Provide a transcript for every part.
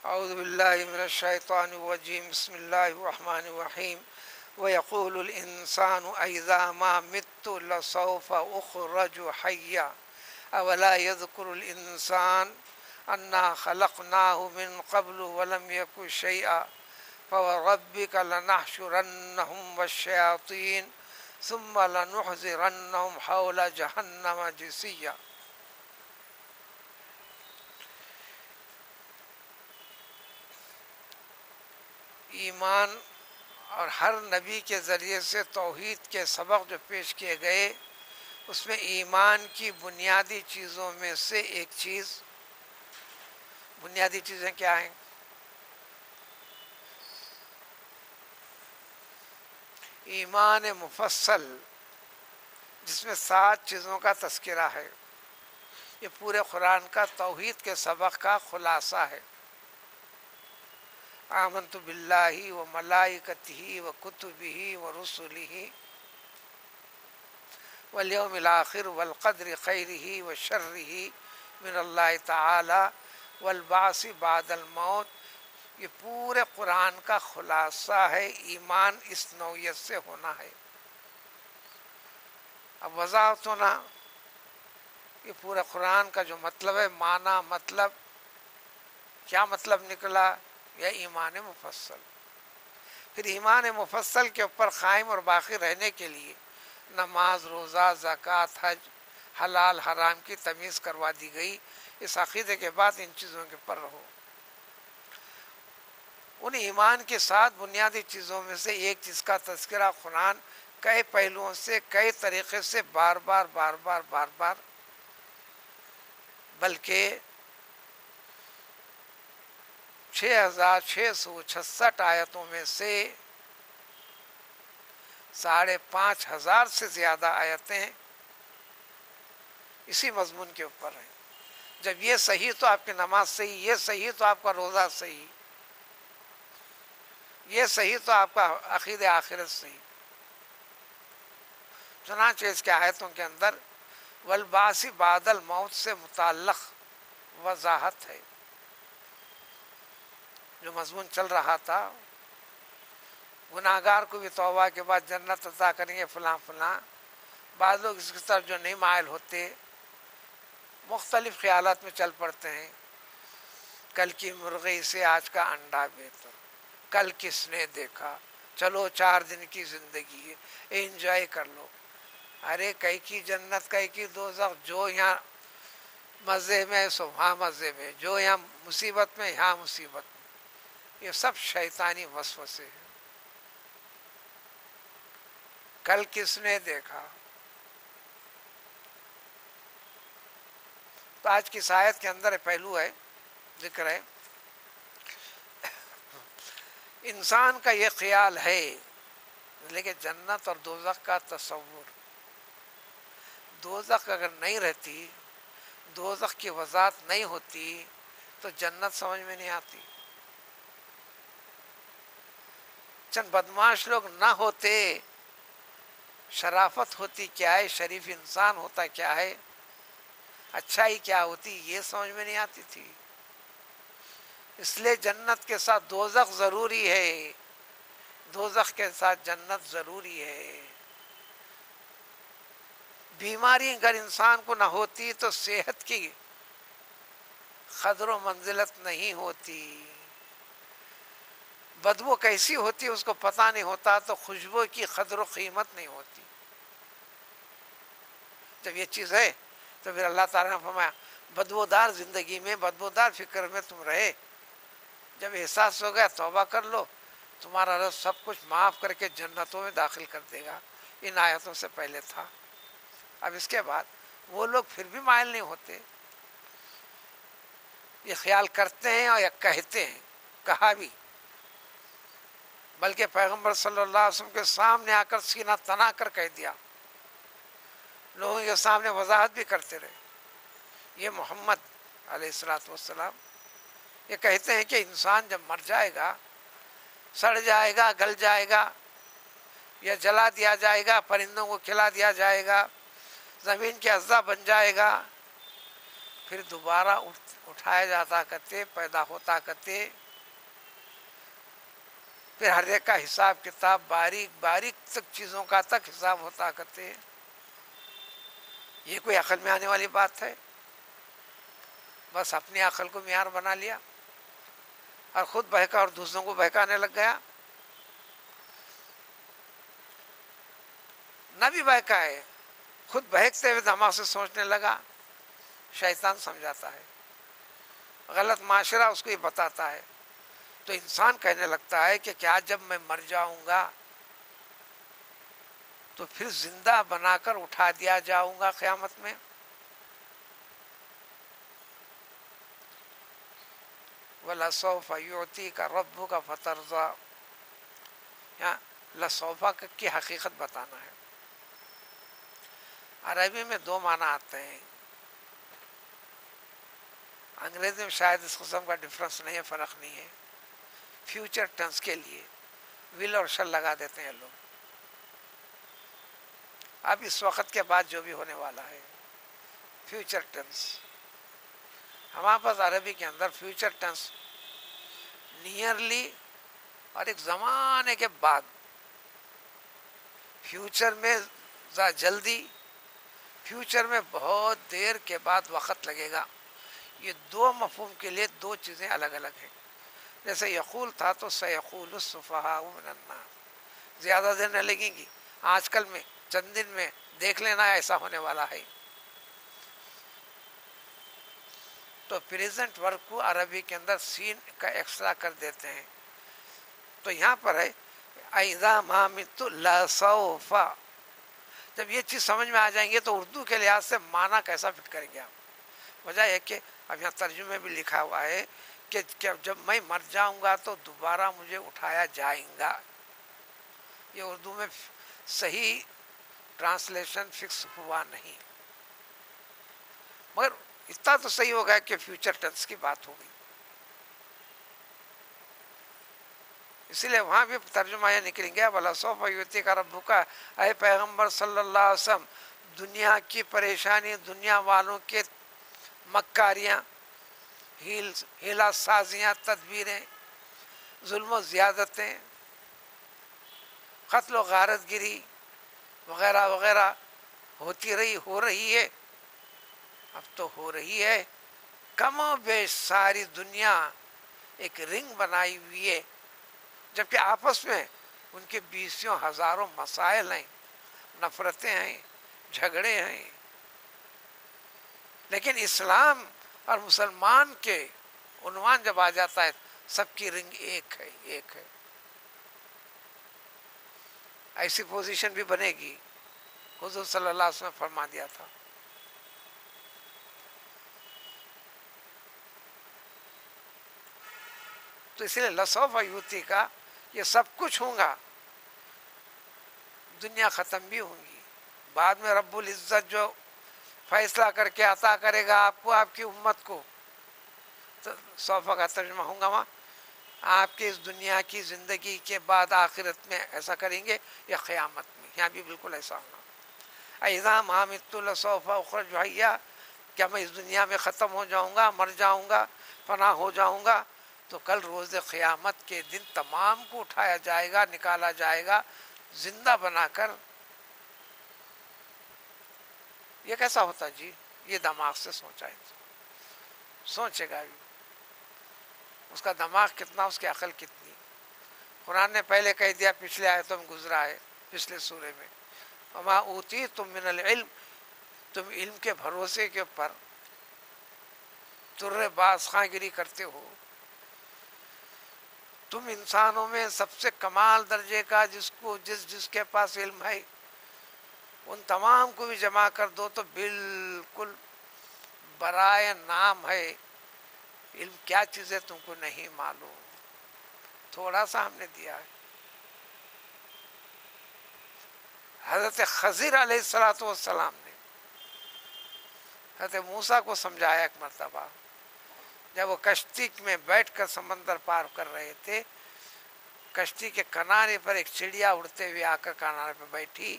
اعوذ باللہ من الشیطان الرجیم بسم اللہ الرحمن الرحیم ویقول الانسان اذا ما مت لسوف اخرج حیا اولا یذکر الانسان انا خلقناه من قبل ولم یک شیئا فوربک لنحشرنهم والشیاطین ثم لنحضرنهم حول جہنم جثیا۔ ایمان اور ہر نبی کے ذریعے سے توحید کے سبق جو پیش کیے گئے، اس میں ایمان کی بنیادی چیزوں میں سے ایک چیز، بنیادی چیزیں کیا ہیں؟ ایمان مفصل، جس میں 7 چیزوں کا تذکرہ ہے۔ یہ پورے قرآن کا توحید کے سبق کا خلاصہ ہے۔ آمنت باللہ و ملائکتہ و کتبہ و رسلہ والیوم الآخر والقدر خیرہ و شرہ من اللہ تعالی والبعث بعد الموت۔ یہ پورے قرآن کا خلاصہ ہے۔ ایمان اس نوعیت سے ہونا ہے۔ اب وضاحت ہونا، یہ پورے قرآن کا جو مطلب ہے، معنی مطلب کیا مطلب نکلا؟ یا ایمان مفصل۔ پھر ایمان مفصل کے اوپر قائم اور باقی رہنے کے لیے نماز، روزہ، زکوٰۃ، حج، حلال حرام کی تمیز کروا دی گئی۔ اس عقیدے کے بعد ان چیزوں کے اوپر رہو۔ ان ایمان کے 7 بنیادی چیزوں میں سے ایک چیز کا تذکرہ قرآن کئی پہلوؤں سے، کئی طریقے سے بار بار بلکہ 6666 آیتوں میں سے 5500 سے زیادہ آیتیں اسی مضمون کے اوپر ہیں۔ جب یہ صحیح تو آپ کی نماز صحیح، یہ صحیح تو آپ کا روزہ صحیح، یہ صحیح تو آپ کا عقیدہ آخرت صحیح۔ چنانچہ اس کے آیتوں کے اندر والبعث بعد الموت سے متعلق وضاحت ہے۔ جو مضمون چل رہا تھا، گناہگار کو بھی توبہ کے بعد جنت عطا کریں گے فلاں فلاں، بعض لوگ اس کی طرف جو نہیں مائل ہوتے، مختلف خیالات میں چل پڑتے ہیں۔ کل کی مرغی سے آج کا انڈا بہتر، کل کس نے دیکھا، چلو 4 دن کی زندگی ہے، انجوائے کر لو۔ ارے کئی کی جنت، کئی کی دوزخ، جو یہاں مزے میں سو وہاں مزے میں، جو یہاں مصیبت میں یہاں مصیبت میں۔ یہ سب شیطانی وسوسے ہیں۔ کل کس نے دیکھا؟ تو آج کی اس آیت کے اندر پہلو ہے، ذکر ہے، انسان کا یہ خیال ہے، لیکن جنت اور دوزخ کا تصور، دوزخ اگر نہیں رہتی، دوزخ کی وضاحت نہیں ہوتی تو جنت سمجھ میں نہیں آتی۔ چند بدمعاش لوگ نہ ہوتے، شرافت ہوتی کیا ہے، شریف انسان ہوتا کیا ہے، اچھائی کیا ہوتی، یہ سمجھ میں نہیں آتی تھی۔ اس لیے جنت کے ساتھ دوزخ ضروری ہے، دوزخ کے ساتھ جنت ضروری ہے۔ بیماری اگر انسان کو نہ ہوتی تو صحت کی قدر و منزلت نہیں ہوتی۔ بدبو کیسی ہوتی اس کو پتہ نہیں ہوتا تو خوشبو کی قدر و قیمت نہیں ہوتی۔ جب یہ چیز ہے تو پھر اللہ تعالیٰ نے فرمایا بدبودار زندگی میں، بدبودار فکر میں تم رہے، جب احساس ہو گیا توبہ کر لو، تمہارا رب سب کچھ معاف کر کے جنتوں میں داخل کر دے گا۔ ان آیتوں سے پہلے تھا۔ اب اس کے بعد وہ لوگ پھر بھی مائل نہیں ہوتے، یہ خیال کرتے ہیں اور یا کہتے ہیں، کہا بھی، بلکہ پیغمبر صلی اللہ علیہ وسلم کے سامنے آ کر سینہ تنا کر کہہ دیا، لوگوں کے سامنے وضاحت بھی کرتے رہے۔ یہ محمد علیہ السلام یہ کہتے ہیں کہ انسان جب مر جائے گا، سڑ جائے گا، گل جائے گا، یا جلا دیا جائے گا، پرندوں کو کھلا دیا جائے گا، زمین کے اعضاء بن جائے گا، پھر دوبارہ اٹھایا جاتا کرتے، پیدا ہوتا کرتے، پھر ہر ایک کا حساب کتاب باریک باریک تک چیزوں کا تک حساب ہوتا کرتے. یہ کوئی عقل میں آنے والی بات ہے؟ بس اپنی عقل کو معیار بنا لیا اور خود بہکا اور دوسروں کو بہکانے لگ گیا. نہ بھی بہکا ہے، خود بہکتے ہوئے دماغ سے سوچنے لگا. شیطان سمجھاتا ہے، غلط معاشرہ اس کو یہ بتاتا ہے. تو انسان کہنے لگتا ہے کہ کیا جب میں مر جاؤں گا تو پھر زندہ بنا کر اٹھا دیا جاؤں گا قیامت میں؟ وَلَسَوْفَ يُعْطِيكَ رَبُّكَ فَتَرْضَىٰ. یہاں لسوفا کی حقیقت بتانا ہے. عربی میں دو معنی آتے ہیں، انگریزی میں شاید اس قسم کا ڈفرنس نہیں ہے، فرق نہیں ہے. فیوچر ٹینس کے لیے ول اور شل لگا دیتے ہیں لوگ. اب اس وقت کے بعد جو بھی ہونے والا ہے فیوچر ٹینس. ہمارے پاس عربی کے اندر فیوچر ٹینس نیئرلی اور ایک زمانے کے بعد، فیوچر میں جلدی، فیوچر میں بہت دیر کے بعد وقت لگے گا. یہ دو مفہوم کے لیے دو چیزیں الگ الگ ہیں. جیسے یقول تھا تو سیقول السفہاء من الناس، زیادہ دیر نہ لگیں گی، آج کل میں چند دن میں دیکھ لینا ایسا ہونے والا ہے. تو پریزنٹ ورک کو عربی کے اندر سین کا ایکسٹرا کر دیتے ہیں. تو یہاں پر ہے اذا ما مت لسوف. جب یہ چیز سمجھ میں آ جائیں گے تو اردو کے لحاظ سے معنی کیسا فٹ کریں گے آپ. وجہ ہے کہ اب یہاں ترجمے بھی لکھا ہوا ہے کہ جب میں مر جاؤں گا تو دوبارہ مجھے اٹھایا جائے گا. یہ اردو میں صحیح ٹرانسلیشن فکس ہوا نہیں، مگر اتنا تو صحیح ہوگا کہ فیوچر ٹینس کی بات ہوگی. اسی لیے وہاں بھی ترجمہ یہ نکلیں گیا وَلَسَوْفَ يُعْطِيكَ رَبُّكَ. اے پیغمبر صلی اللہ علیہ وسلم، دنیا کی پریشانی، دنیا والوں کے مکاریاں، ہیلا سازیاں، تدبیریں، ظلم و زیادتیں، قتل و غارت گری وغیرہ وغیرہ ہوتی رہی، ہو رہی ہے، اب تو ہو رہی ہے. کم و بیش ساری دنیا ایک رنگ بنائی ہوئی ہے، جبکہ آپس میں ان کے بیسیوں ہزاروں مسائل ہیں، نفرتیں ہیں، جھگڑے ہیں. لیکن اسلام اور مسلمان کے عنوان جب آ جاتا ہے سب کی رنگ ایک ہے، ایک ہے. ایسی پوزیشن بھی بنے گی، حضور صلی اللہ علیہ وسلم نے فرما دیا تھا. تو اس لیے لسوف یوتی کا یہ سب کچھ ہوں گا، دنیا ختم بھی ہوں گی. بعد میں رب العزت جو فیصلہ کر کے عطا کرے گا آپ کو، آپ کی امت کو، تو صوفہ کا ترجمہ ہوں گا وہاں آپ کے اس دنیا کی زندگی کے بعد آخرت میں ایسا کریں گے یا قیامت میں. یہاں بھی بالکل ایسا ہوگا. اذا ما مت لسوف اخرج حیا، کیا میں اس دنیا میں ختم ہو جاؤں گا، مر جاؤں گا، فنا ہو جاؤں گا تو کل روز قیامت کے دن تمام کو اٹھایا جائے گا، نکالا جائے گا زندہ بنا کر. یہ کیسا ہوتا جی؟ یہ دماغ سے سوچا ہے، سوچے گا بھی اس کا دماغ کتنا، اس کی عقل کتنی. قرآن نے پہلے کہہ دیا، پچھلے آیتوں میں گزرا ہے، پچھلے سورے میں وما اوتیتم من العلم، تم علم کے بھروسے کے اوپر تر باز خاں گیری کرتے ہو. تم انسانوں میں سب سے کمال درجے کا جس کے پاس علم ہے، ان تمام کو بھی جمع کر دو تو بالکل برائے نام ہے. علم کیا چیز ہے تم کو نہیں معلوم، تھوڑا سا ہم نے دیا ہے. حضرت خضر علیہ السلام نے حضرت موسیٰ کو سمجھایا ایک مرتبہ، جب وہ کشتی میں بیٹھ کر سمندر پار کر رہے تھے، کشتی کے کنارے پر ایک چڑیا اڑتے ہوئے آ کر کنارے پہ بیٹھی،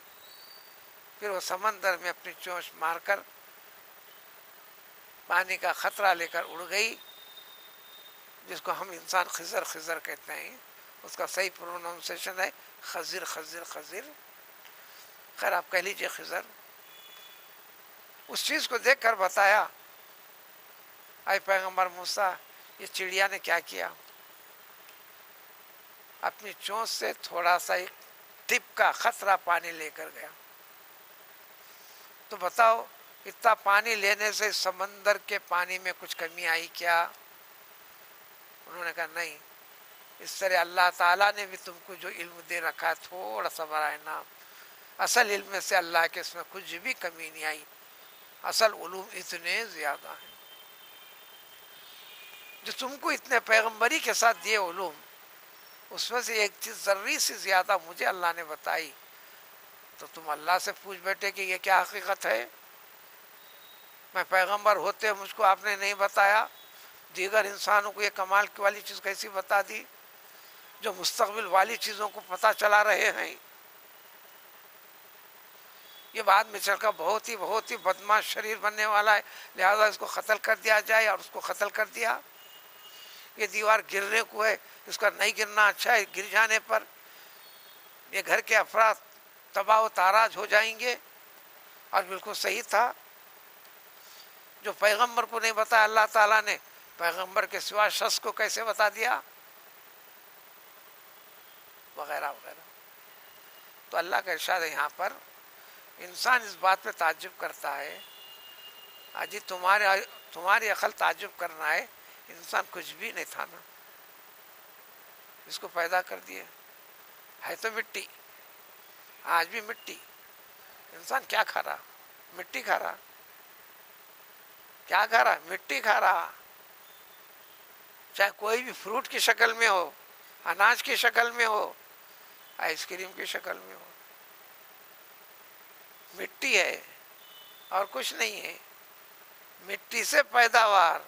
پھر وہ سمندر میں اپنی چونچ مار کر پانی کا خطرہ لے کر اڑ گئی، جس کو ہم انسان خضر خضر کہتے ہیں، اس کا صحیح پروننسیشن ہے خضر خضر خضر، خیر آپ کہہ لیجئے خضر۔ اس چیز کو دیکھ کر بتایا، اے پیغمبر موسیٰ، یہ چڑیا نے کیا کیا، اپنی چونچ سے تھوڑا سا ایک ٹپ کا خطرہ پانی لے کر گیا۔ تو بتاؤ اتنا پانی لینے سے سمندر کے پانی میں کچھ کمی آئی کیا؟ انہوں نے کہا نہیں، اس طرح اللہ تعالیٰ نے بھی تم کو جو علم دے رکھا ہے تھوڑا سا برائے نام، اصل علم سے اللہ کے اس میں کچھ بھی کمی نہیں آئی، اصل علوم اتنے زیادہ ہیں جو تم کو اتنے پیغمبری کے ساتھ دیے علوم، اس میں سے ایک چیز ذرے سے زیادہ مجھے اللہ نے بتائی، تو تم اللہ سے پوچھ بیٹھے کہ یہ کیا حقیقت ہے؟ میں پیغمبر ہوتے مجھ کو آپ نے نہیں بتایا، دیگر انسانوں کو یہ کمال والی چیز کیسی بتا دی جو مستقبل والی چیزوں کو پتہ چلا رہے ہیں؟ یہ بعد میں چل کر بہت ہی بدماش شریر بننے والا ہے، لہذا اس کو قتل کر دیا جائے، اور اس کو قتل کر دیا۔ یہ دیوار گرنے کو ہے، اس کا نہیں گرنا اچھا ہے، گر جانے پر یہ گھر کے افراد تباہ و تاراج ہو جائیں گے۔ اور بالکل صحیح تھا، جو پیغمبر کو نہیں بتایا اللہ تعالیٰ نے پیغمبر کے سوا شخص کو کیسے بتا دیا، وغیرہ وغیرہ۔ تو اللہ کا ارشاد ہے یہاں پر، انسان اس بات پہ تعجب کرتا ہے، اجی تمہاری عقل تعجب کرنا ہے، انسان کچھ بھی نہیں تھا نا، اس کو پیدا کر دیے، ہے تو مٹی، آج بھی مٹی۔ انسان کیا کھا رہا؟ مٹی کھا رہا۔ کیا کھا رہا؟ مٹی کھا رہا، چاہے کوئی بھی فروٹ کی شکل میں ہو، اناج کی شکل میں ہو، آئس کریم کی شکل میں ہو، مٹی ہے اور کچھ نہیں ہے، مٹی سے پیداوار،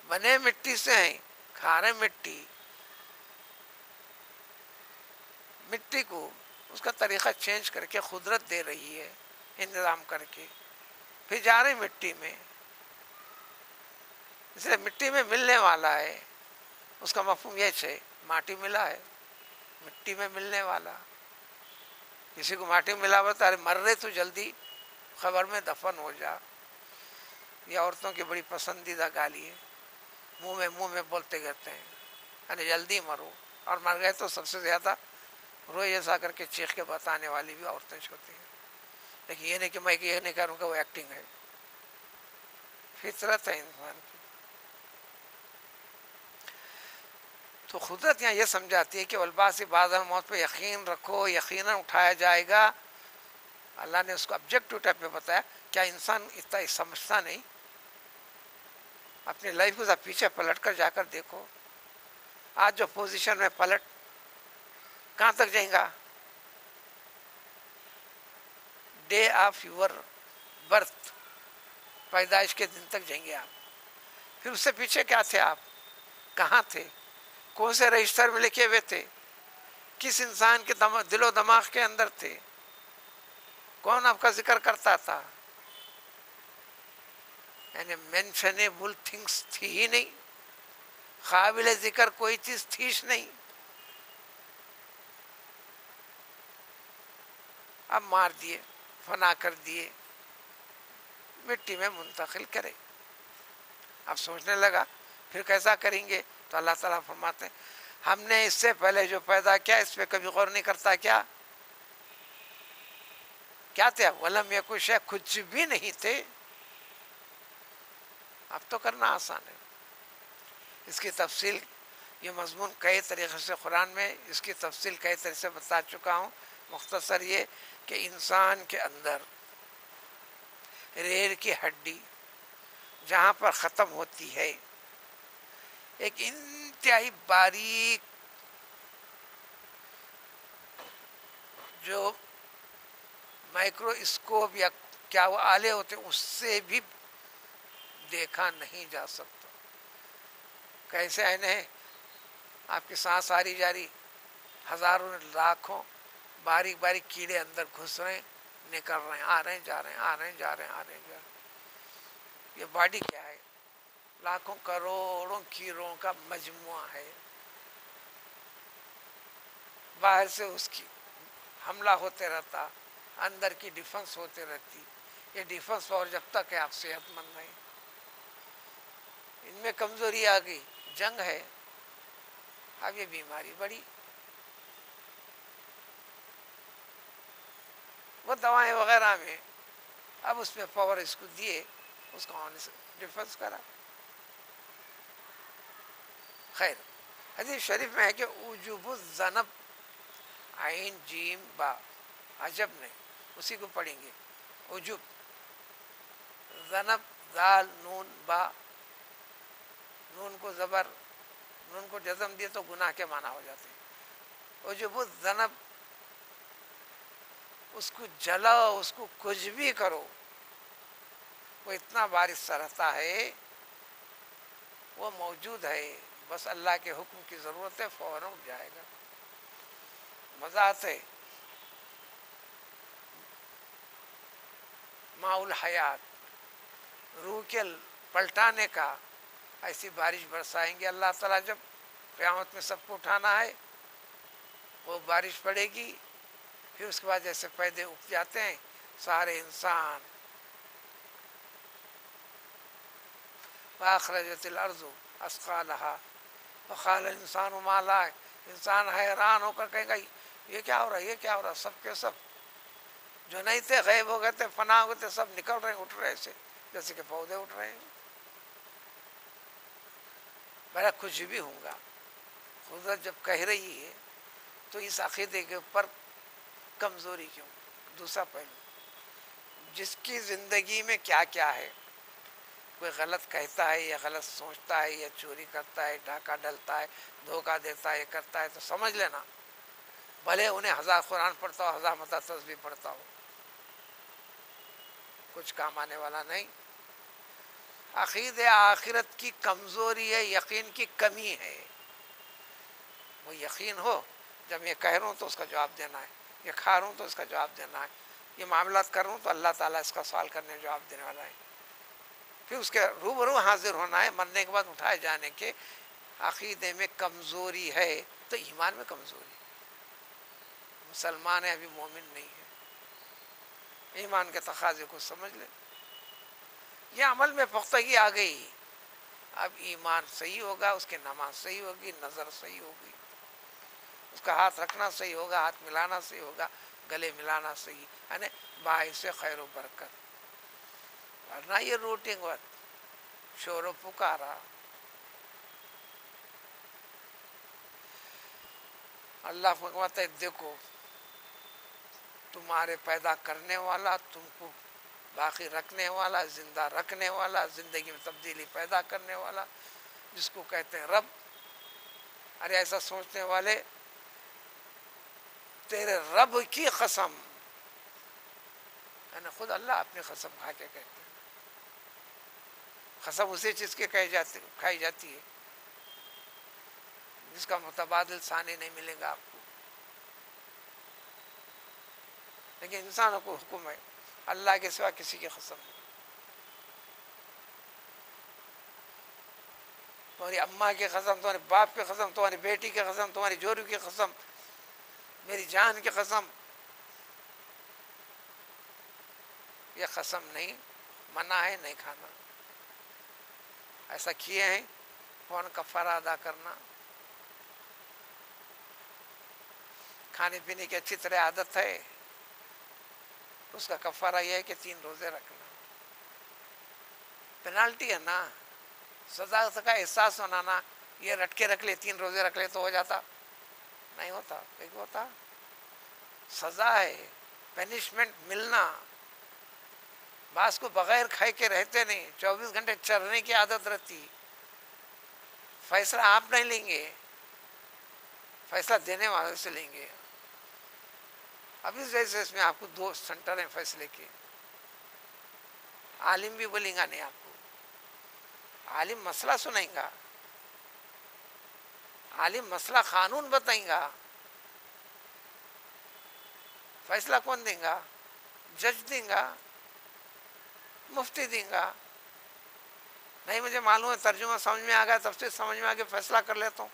بنے مٹی سے ہیں، کھا رہے مٹی۔ مٹی کو اس کا طریقہ چینج کر کے قدرت دے رہی ہے، انتظام کر کے، پھر جا رہے مٹی میں، اس لیے مٹی میں ملنے والا ہے، اس کا مفہوم یہ ہے، ماٹی ملا ہے، مٹی میں ملنے والا۔ کسی کو ماٹی ملا ہوا تو ارے مر رہے تو جلدی خبر میں دفن ہو جا، یہ عورتوں کی بڑی پسندیدہ گالی ہے، منہ میں بولتے رہتے ہیں، ارے جلدی مرو، اور مر گئے تو سب سے زیادہ روئے ایسا کر کے چیخ کے بتانے والی بھی عورتیں ہوتی ہیں، لیکن یہ نہیں کہ میں یہ نہیں کروں گا، وہ ایکٹنگ ہے، فطرت ہے انسان کی۔ تو قدرت یہاں یہ سمجھاتی ہے کہ والبعث بعد الموت پہ یقین رکھو، یقیناً اٹھایا جائے گا۔ اللہ نے اس کو آبجیکٹو ٹائپ میں بتایا، کیا انسان اتنا سمجھتا نہیں؟ اپنی لائف کو پیچھے پلٹ کر جا کر دیکھو، آج جو پوزیشن میں پلٹ کہاں تک جائیں گا؟ ڈے آف یور برتھ، پیدائش کے دن تک جائیں گے آپ، پھر اس سے پیچھے کیا تھے آپ؟ کہاں تھے؟ کون سے رجسٹر میں لکھے ہوئے تھے؟ کس انسان کے دل و دماغ کے اندر تھے؟ کون آپ کا ذکر کرتا تھا؟ یعنی مینشنیبل تھنگس تھی ہی نہیں، قابل ذکر کوئی چیز تھیش نہیں، اب مار دیے، فنا کر دیے، مٹی میں منتقل کرے۔ اب سوچنے لگا پھر کیسا کریں گے؟ تو اللہ تعالیٰ فرماتے ہیں ہم نے اس سے پہلے جو پیدا کیا اس پہ کبھی غور نہیں کرتا کیا؟ کیا تھے؟ ولم یکن شیء، کچھ بھی نہیں تھے۔ اب تو کرنا آسان ہے، اس کی تفصیل، یہ مضمون کئی طریقے سے قرآن میں اس کی تفصیل کئی طریقے سے بتا چکا ہوں۔ مختصر یہ کہ انسان کے اندر ریڑھ کی ہڈی جہاں پر ختم ہوتی ہے، ایک انتہائی باریک جو مائکرو اسکوپ یا کیا وہ آلے ہوتے ہیں اس سے بھی دیکھا نہیں جا سکتا۔ کیسے ہیں؟ آپ کی سانس آری جاری، ہزاروں لاکھوں باریک باریک کیڑے اندر گھس رہے ہیں، نکل رہے ہیں، آ رہے ہیں جا رہے ہیں، آ رہے ہیں جا رہے ہیں، آ رہے ہیں جا رہے ہیں. یہ باڈی کیا ہے؟ لاکھوں کروڑوں کیڑوں کا مجموعہ ہے. باہر سے اس کی حملہ ہوتے رہتا، اندر کی ڈیفنس ہوتے رہتی. یہ ڈیفنس پاور جب تک ہے آپ صحت مند نہیں. ان میں کمزوری آ گئی، جنگ ہے، اب یہ بیماری بڑھی. وہ دوائیں وغیرہ میں اب اس میں پاور اس کو دیے، اس کو آنے سے ڈیفنس کرا. خیر، حدیث شریف میں ہے کہ اوجوب الذنب، عین جیم با، عجب نہیں، اسی کو پڑھیں گے. اوجوب، ذنب، دال نون با، نون کو زبر، نون کو جزم دیے تو گناہ کے معنی ہو جاتے ہیں. اوجوب الذنب، اس کو جلاؤ، اس کو کچھ بھی کرو، وہ اتنا بارش سا رہتا ہے، وہ موجود ہے، بس اللہ کے حکم کی ضرورت ہے، فوراً اٹھ جائے گا. مزہ ہے. ماء الحیات، روح کے پلٹانے کا. ایسی بارش برسائیں گے اللہ تعالیٰ جب قیامت میں سب کو اٹھانا ہے. وہ بارش پڑے گی، پھر اس کے بعد جیسے پیدے اگ جاتے ہیں سارے انسان. وَأَخْرَجَتِ الْأَرْضُ أَثْقَالَهَا وَقَالَ الْإِنسَانُ مَا لَهَا، انسان حیران ہو کر کہے گا یہ کیا ہو رہا ہے، یہ کیا ہو رہا ہے. سب کے سب جو نہیں تھے غائب ہو گئے تھے، فنا ہو گئے تھے، سب نکل رہے ہیں، اٹھ رہے ایسے جیسے کہ پودے اٹھ رہے ہیں. میرا کچھ بھی ہوں گا. قدرت جب کہہ رہی ہے تو اس عقیدے کے اوپر کمزوری کیوں؟ دوسرا پہلو، جس کی زندگی میں کیا کیا ہے، کوئی غلط کہتا ہے یا غلط سوچتا ہے یا چوری کرتا ہے، ڈاکہ ڈلتا ہے، دھوکہ دیتا ہے، یہ کرتا ہے، تو سمجھ لینا بھلے انہیں 1000 قرآن پڑھتا ہو، 1000 متا تسبیح پڑھتا ہو، کچھ کام آنے والا نہیں. عقید آخرت کی کمزوری ہے، یقین کی کمی ہے. وہ یقین ہو، جب یہ کہہ رہا ہوں تو اس کا جواب دینا ہے، یہ کھا رہا ہوں تو اس کا جواب دینا ہے، یہ معاملات کر رہا ہوں تو اللہ تعالیٰ اس کا سوال کرنے جواب دینے والا ہے. پھر اس کے روبرو حاضر ہونا ہے. مرنے کے بعد اٹھائے جانے کے عقیدے میں کمزوری ہے تو ایمان میں کمزوری. مسلمان ہے، ابھی مومن نہیں ہے. ایمان کے تقاضے کو سمجھ لیں. یہ عمل میں پختگی آ گئی، اب ایمان صحیح ہوگا، اس کی نماز صحیح ہوگی، نظر صحیح ہوگی، اس کا ہاتھ رکھنا صحیح ہوگا، ہاتھ ملانا صحیح ہوگا، گلے ملانا صحیح، یعنی باعث خیر و برکت. ورنہ یہ روٹنگ وقت شور و پکارا. اللہ فرماتا ہے دیکھو تمہارے پیدا کرنے والا، تم کو باقی رکھنے والا، زندہ رکھنے والا، زندگی میں تبدیلی پیدا کرنے والا، جس کو کہتے ہیں رب. ارے ایسا سوچنے والے، تیرے رب کی قسم، یعنی خود اللہ اپنی قسم کھا کے کہتے ہیں. قسم اسی چیز کے کھائی جاتی ہے جس کا متبادل ثانی نہیں ملے گا آپ کو. لیکن انسانوں کو حکم ہے اللہ کے سوا کسی کی قسم نہیں. تمہاری اماں کی قسم، تمہارے باپ کی قسم، تمہاری بیٹی کی قسم، تمہاری جوڑی کی قسم، میری جان کی قسم. یہ قسم نہیں، منع ہے، نہیں کھانا. ایسا کیے ہیں فوراً کفارہ ادا کرنا. کھانے پینے کی اچھی طرح عادت ہے، اس کا کفارہ یہ ہے کہ 3 روزے رکھنا. پینالٹی ہے نا، سزا کا احساس ہونا نا. یہ رٹ کے رکھ لے، 3 روزے رکھ لے تو ہو جاتا، نہیں ہوتا. ایک ہوتا سزا ہے، پینشمنٹ ملنا. بعض کو بغیر کھائے کے رہتے نہیں، 24 گھنٹے چرنے کی عادت رہتی. فیصلہ آپ نہیں لیں گے، فیصلہ دینے والے سے لیں گے. اب اس وجہ سے اس میں آپ کو 2 سینٹر ہیں فیصلے کے. عالم بھی بولیں گا نہیں آپ کو، عالم مسئلہ سنائیں گا، عالم مسئلہ قانون بتائیں گا. فیصلہ کون دیں گا؟ جج دیں گا، مفتی دیں گا، نہیں مجھے معلوم ہے ترجمہ سمجھ میں آ گیا، تفسیر سمجھ میں آ گیا، فیصلہ کر لیتا ہوں،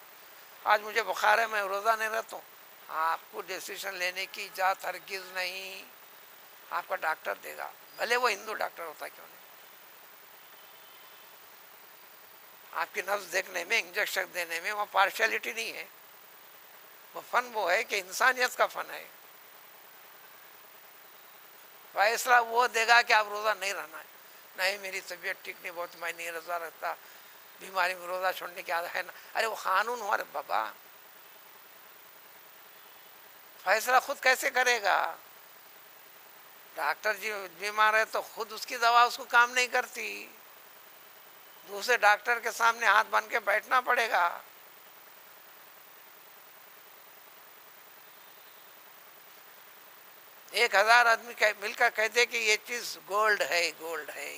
آج مجھے بخار ہے میں روزہ نہیں رہتا ہوں. آپ کو ڈیسیشن لینے کی اجازت ہرگز نہیں، آپ کا ڈاکٹر دے گا، بھلے وہ ہندو ڈاکٹر ہوتا کیوں نہیں. آپ کی نبض دیکھنے میں، انجیکشن دینے میں وہاں پارشیلٹی نہیں ہے، وہ فن وہ ہے کہ انسانیت کا فن ہے. فیصلہ وہ دے گا کہ آپ روزہ نہیں رہنا ہے. نہیں میری طبیعت ٹھیک نہیں، بہت میں نہیں روزہ رکھتا، بیماری میں روزہ چھوڑنے کی عادت ہے نا. ارے وہ قانون ہو، ارے بابا فیصلہ خود کیسے کرے گا؟ ڈاکٹر جی بیمار ہے تو خود اس کی دوا اس کو کام نہیں کرتی، دوسرے ڈاکٹر کے سامنے ہاتھ باندھ کے بیٹھنا پڑے گا. 1000 آدمی مل کر کہتے کہ یہ چیز گولڈ ہے، گولڈ ہے،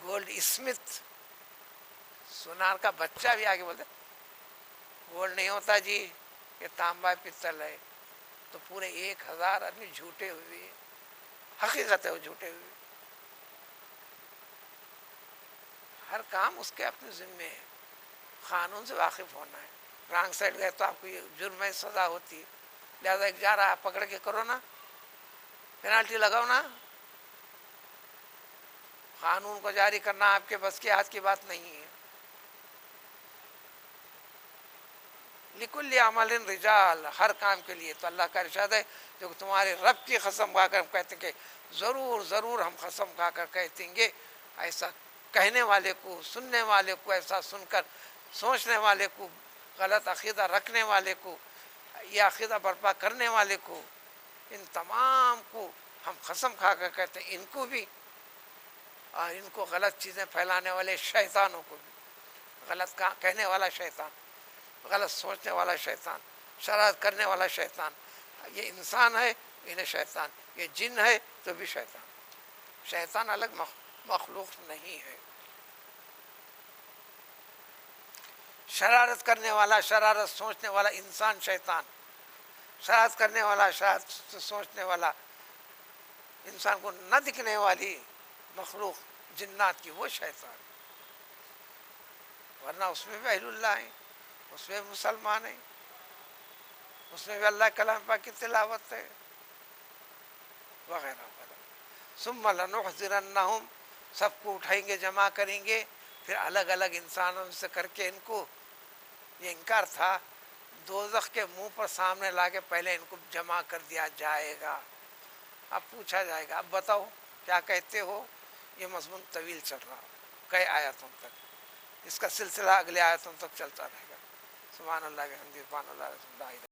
گولڈ اسمتھ، سونار کا بچہ بھی آگے بولتے گولڈ نہیں ہوتا جی، یہ تانبا پتل ہے. تو پورے 1000 آدمی جھوٹے ہوئے، حقیقت ہے وہ جھوٹے ہوئے. ہر کام اس کے اپنے ذمے ہے، قانون سے واقف ہونا ہے. رانگ سائڈ گئے تو آپ کو یہ جرم ہے، سزا ہوتی ہے، لہٰذا ایک جا رہا ہے پکڑ کے کرو نا، پینالٹی لگاؤ نا. قانون کو جاری کرنا آپ کے بس کی ہاتھ کی بات نہیں ہے. لکل عمل رجال، ہر کام کے لیے. تو اللہ کا ارشاد ہے جو تمہارے رب کی قسم کھا کر ہم کہتے ہیں کہ ضرور ضرور ہم قسم کھا کر کہتے ہیں، ایسا کہنے والے کو، سننے والے کو، ایسا سن کر سوچنے والے کو، غلط عقیدہ رکھنے والے کو، یہ عقیدہ برپا کرنے والے کو، ان تمام کو ہم قسم کھا کر کہتے ہیں، ان کو بھی اور ان کو غلط چیزیں پھیلانے والے شیطانوں کو بھی. غلط کہنے والا شیطان، غلط سوچنے والا شیطان، شرارت کرنے والا شیطان، یہ انسان ہے انہیں شیطان، یہ جن ہے تو بھی شیطان. شیطان الگ مخلوق نہیں ہے. شرارت کرنے والا، شرارت سوچنے والا انسان شیطان، شرارت کرنے والا، شرارت سوچنے والا، انسان کو نہ دکھنے والی مخلوق جنات کی وہ شیطان. ورنہ اس میں بھی اہل اللہ ہیں، اس میں مسلمان ہیں، اس میں بھی اللہ کلام پاک کی تلاوت ہے وغیرہ وغیرہ. ثم لنحضرنہم، سب کو اٹھائیں گے، جمع کریں گے، پھر الگ الگ انسانوں سے کر کے ان کو، یہ انکار تھا، دوزخ کے منہ پر سامنے لا کے پہلے ان کو جمع کر دیا جائے گا. اب پوچھا جائے گا اب بتاؤ کیا کہتے ہو. یہ مضمون طویل چل رہا کئی آیاتوں تک، اس کا سلسلہ اگلے آیاتوں تک چلتا رہے گا. سبحان اللہ وبحمدہ، سبحان اللہ الحمد للہ.